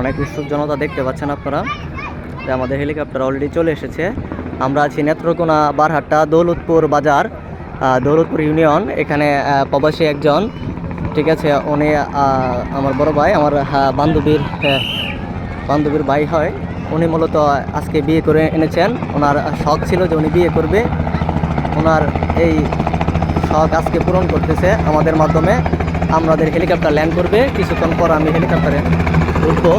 অনেক উৎসুক জনতা দেখতে পাচ্ছেন আপনারা যে আমাদের হেলিকপ্টার অলরেডি চলে এসেছে। আমরা আছি নেত্রকোনা বারহাট্টা দৌলতপুর বাজার, দৌলতপুর ইউনিয়ন। এখানে প্রবাসী একজন, ঠিক আছে, উনি আমার বড় ভাই, আমার বান্ধবীর ভাই হয়। উনি মূলত আজকে বিয়ে করে এনেছেন। ওনার শখ ছিল যে উনি বিয়ে করবে, ওনার এই শখ আজকে পূরণ করতেছে আমাদের মাধ্যমে। আমাদের হেলিকপ্টার ল্যান্ড করবে কিছুক্ষণ পর, আমি হেলিকপ্টারে উঠবো।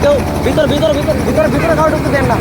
কেউ ভিতরে ভিতরে ভিতরে ভিতরে ভিতরে খাওয়া ঢুকতে দেন না।